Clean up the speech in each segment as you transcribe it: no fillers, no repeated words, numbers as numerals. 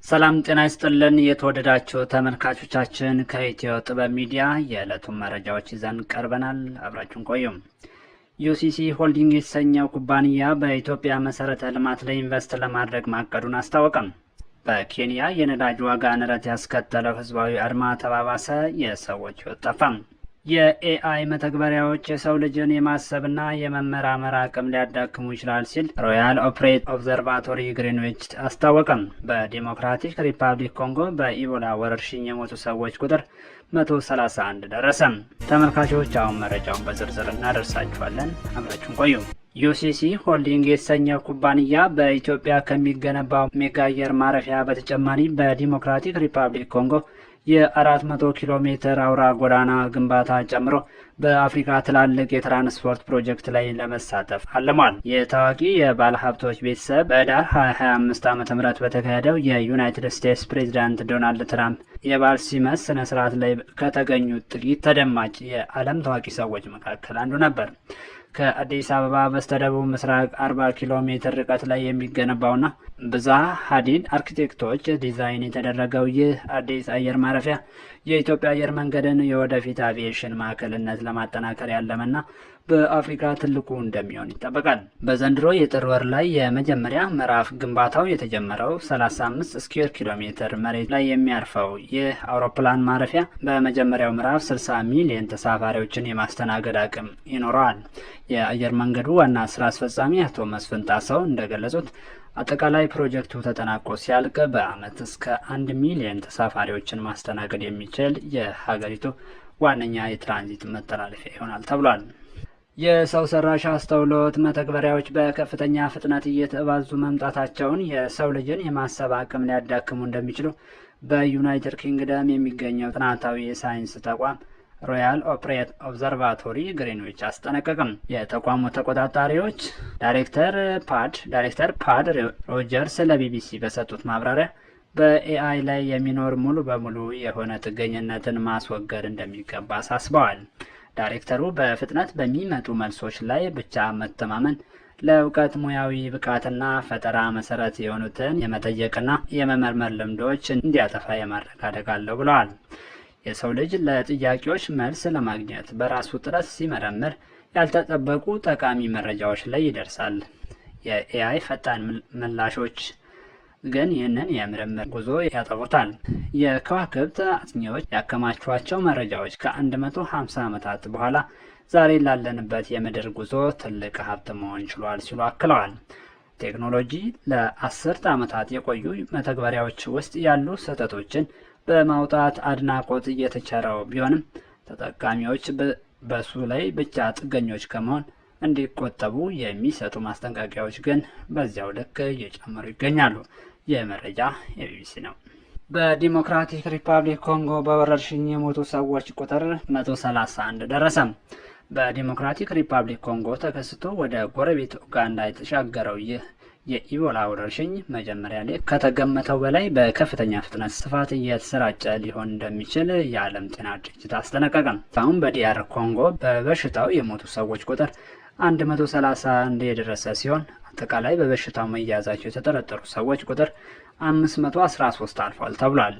ሰላም ጤና ይስጥልን የተወደዳችሁ ተመልካቾቻችን ከኢትዮ ጥበብ ሚዲያ የዕለቱን መረጃዎች ይዘን ቀርበናል። አብራችሁን ቆዩ። ዩሲሲ ሆልዲንግ የተሰኘው ኩባንያ በኢትዮጵያ መሰረተ ልማት ላይ ኢንቨስት ለማድረግ ማቀዱን አስታወቀም። በኬንያ የነዳጅ ዋጋ ንረት ያስከተለው ህዝባዊ አድማ ተባባሰ፣ የሰዎች ህይወት ጠፋም። የኤአይ መተግበሪያዎች የሰው ልጅን የማሰብና የመመራመር አቅም ሊያዳክሙ ይችላል ሲል ሮያል ኦፕሬት ኦብዘርቫቶሪ ግሪንዊች አስታወቀም። በዲሞክራቲክ ሪፐብሊክ ኮንጎ በኢቦላ ወረርሽኝ የሞቱ ሰዎች ቁጥር 131 ደረሰ። ተመልካቾች አሁን መረጃውን በዝርዝር እናደርሳችኋለን። አብራችሁን ቆዩ። ዩሲሲ ሆልዲንግ የተሰኘው ኩባንያ በኢትዮጵያ ከሚገነባው ሜጋ አየር ማረፊያ በተጨማሪ በዲሞክራቲክ ሪፐብሊክ ኮንጎ የ400 ኪሎ ሜትር አውራ ጎዳና ግንባታ ጨምሮ በአፍሪካ ትላልቅ የትራንስፖርት ፕሮጀክት ላይ ለመሳተፍ አልሟል። የታዋቂ የባለሀብቶች ቤተሰብ በህዳር 2025 ዓ.ም በተካሄደው የዩናይትድ ስቴትስ ፕሬዚዳንት ዶናልድ ትራምፕ የበዓል ሲመት ስነ ስርዓት ላይ ከተገኙት ጥቂት ተደማጭ የዓለም ታዋቂ ሰዎች መካከል አንዱ ነበር። ከአዲስ አበባ በስተደቡብ ምስራቅ 40 ኪሎ ሜትር ርቀት ላይ የሚገነባውና ብዝሃ ሀዲድ አርኪቴክቶች ዲዛይን የተደረገው ይህ አዲስ አየር ማረፊያ የኢትዮጵያ አየር መንገድን የወደፊት አቪዬሽን ማዕከልነት ለማጠናከር ያለመና በአፍሪካ ትልቁ እንደሚሆን ይጠበቃል። በዘንድሮ የጥር ወር ላይ የመጀመሪያ ምዕራፍ ግንባታው የተጀመረው 35 ስኩዌር ኪሎ ሜትር መሬት ላይ የሚያርፈው ይህ አውሮፕላን ማረፊያ በመጀመሪያው ምዕራፍ 60 ሚሊዮን ተሳፋሪዎችን የማስተናገድ አቅም ይኖረዋል። የአየር መንገዱ ዋና ስራ አስፈጻሚ አቶ መስፍን ጣሰው እንደገለጹት አጠቃላይ ፕሮጀክቱ ተጠናቆ ሲያልቅ በአመት እስከ 1 ሚሊዮን ተሳፋሪዎችን ማስተናገድ የሚችል የሀገሪቱ ዋነኛ የትራንዚት መተላለፊያ ይሆናል ተብሏል። የሰው ሰራሽ አስተውሎት መተግበሪያዎች በከፍተኛ ፍጥነት እየተባዙ መምጣታቸውን የሰው ልጅን የማሰብ አቅም ሊያዳክሙ እንደሚችሉ በዩናይትድ ኪንግደም የሚገኘው ጥናታዊ የሳይንስ ተቋም ሮያል ኦፕሬት ኦብዘርቫቶሪ ግሪንዊች አስጠነቀቅም። የተቋሙ ተቆጣጣሪዎች ዳይሬክተር ፓድ ሮጀርስ ለቢቢሲ በሰጡት ማብራሪያ በኤአይ ላይ የሚኖር ሙሉ በሙሉ የሆነ ጥገኝነትን ማስወገድ እንደሚገባ አሳስበዋል። ዳይሬክተሩ በፍጥነት በሚመጡ መልሶች ላይ ብቻ መተማመን ለእውቀት ሙያዊ ብቃትና ፈጠራ መሰረት የሆኑትን የመጠየቅና የመመርመር ልምዶች እንዲያጠፋ የማድረግ አደጋ አለው ብለዋል። የሰው ልጅ ለጥያቄዎች መልስ ለማግኘት በራሱ ጥረት ሲመረምር ያልተጠበቁ ጠቃሚ መረጃዎች ላይ ይደርሳል። የኤአይ ፈጣን ምላሾች ግን ይህንን የምርምር ጉዞ ያጠፉታል። የከዋክብት አጥኚዎች ያከማቿቸው መረጃዎች ከ150 ዓመታት በኋላ ዛሬ ላለንበት የምድር ጉዞ ትልቅ ሀብት መሆን ችሏል ሲሉ አክለዋል። ቴክኖሎጂ ለአስርተ ዓመታት የቆዩ መተግበሪያዎች ውስጥ ያሉ ስህተቶችን በማውጣት አድናቆት እየተቸረው ቢሆንም ተጠቃሚዎች በሱ ላይ ብቻ ጥገኞች ከመሆን እንዲቆጠቡ የሚሰጡ ማስጠንቀቂያዎች ግን በዚያው ልክ እየጨመሩ ይገኛሉ። የመረጃ የቢቢሲ ነው። በዲሞክራቲክ ሪፐብሊክ ኮንጎ በወረርሽኝ የሞቱ ሰዎች ቁጥር 131 ደረሰ። በዲሞክራቲክ ሪፐብሊክ ኮንጎ ተከስቶ ወደ ጎረቤት ኡጋንዳ የተሻገረው ይህ የኢቦላ ወረርሽኝ መጀመሪያ ላይ ከተገመተው በላይ በከፍተኛ ፍጥነት ስፋት እየተሰራጨ ሊሆን እንደሚችል የዓለም ጤና ድርጅት አስጠነቀቀም። አሁን በዲአር ኮንጎ በበሽታው የሞቱ ሰዎች ቁጥር 131 የደረሰ ሲሆን አጠቃላይ በበሽታው መያዛቸው የተጠረጠሩ ሰዎች ቁጥር 513 አልፏል ተብሏል።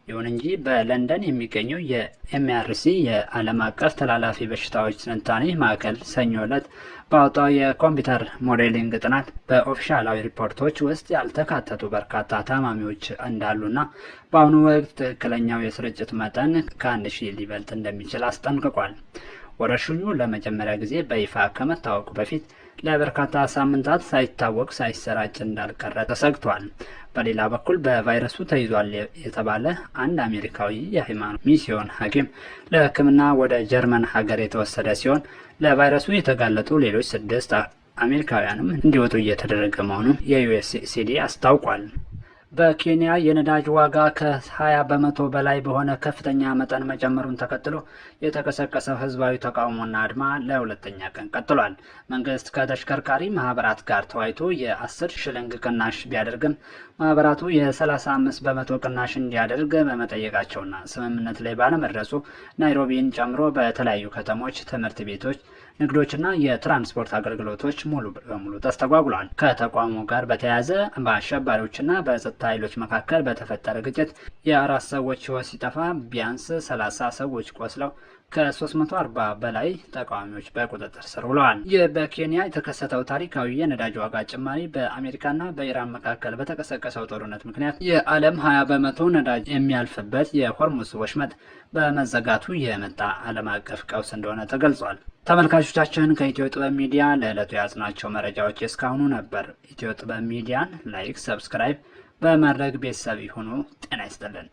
ይሁን እንጂ በለንደን የሚገኘው የኤምአርሲ የዓለም አቀፍ ተላላፊ በሽታዎች ትንታኔ ማዕከል ሰኞ ዕለት ባወጣው የኮምፒውተር ሞዴሊንግ ጥናት በኦፊሻላዊ ሪፖርቶች ውስጥ ያልተካተቱ በርካታ ታማሚዎች እንዳሉና በአሁኑ ወቅት ትክክለኛው የስርጭት መጠን ከ1000 ሊበልጥ እንደሚችል አስጠንቅቋል። ወረርሽኙ ለመጀመሪያ ጊዜ በይፋ ከመታወቁ በፊት ለበርካታ ሳምንታት ሳይታወቅ ሳይሰራጭ እንዳልቀረ ተሰግቷል። በሌላ በኩል በቫይረሱ ተይዟል የተባለ አንድ አሜሪካዊ የሃይማኖት ሚስዮን ሐኪም ለሕክምና ወደ ጀርመን ሀገር የተወሰደ ሲሆን ለቫይረሱ የተጋለጡ ሌሎች 6 አሜሪካውያንም እንዲወጡ እየተደረገ መሆኑን የዩኤስሲዲ አስታውቋል። በኬንያ የነዳጅ ዋጋ ከ20 በመቶ በላይ በሆነ ከፍተኛ መጠን መጨመሩን ተከትሎ የተቀሰቀሰው ህዝባዊ ተቃውሞና አድማ ለሁለተኛ ቀን ቀጥሏል። መንግስት ከተሽከርካሪ ማህበራት ጋር ተወያይቶ የ10 ሽልንግ ቅናሽ ቢያደርግም ማህበራቱ የ35 በመቶ ቅናሽ እንዲያደርግ በመጠየቃቸውና ስምምነት ላይ ባለመድረሱ ናይሮቢን ጨምሮ በተለያዩ ከተሞች ትምህርት ቤቶች ንግዶችና የትራንስፖርት አገልግሎቶች ሙሉ በሙሉ ተስተጓጉሏል። ከተቋሙ ጋር በተያያዘ በአሸባሪዎችና በጸጥታ ኃይሎች መካከል በተፈጠረ ግጭት የ4 ሰዎች ሕይወት ሲጠፋ ቢያንስ 30 ሰዎች ቆስለው ከ340 በላይ ተቃዋሚዎች በቁጥጥር ስር ውለዋል። ይህ በኬንያ የተከሰተው ታሪካዊ የነዳጅ ዋጋ ጭማሪ በአሜሪካና በኢራን መካከል በተቀሰቀሰው ጦርነት ምክንያት የዓለም 20 በመቶ ነዳጅ የሚያልፍበት የሆርሙዝ ወሽመጥ በመዘጋቱ የመጣ ዓለም አቀፍ ቀውስ እንደሆነ ተገልጿል። ተመልካቾቻችን ከኢትዮ ጥበብ ሚዲያ ለዕለቱ የያዝናቸው መረጃዎች እስካሁኑ ነበር። ኢትዮ ጥበብ ሚዲያን ላይክ፣ ሰብስክራይብ በማድረግ ቤተሰብ ይሁኑ። ጤና ይስጥልን።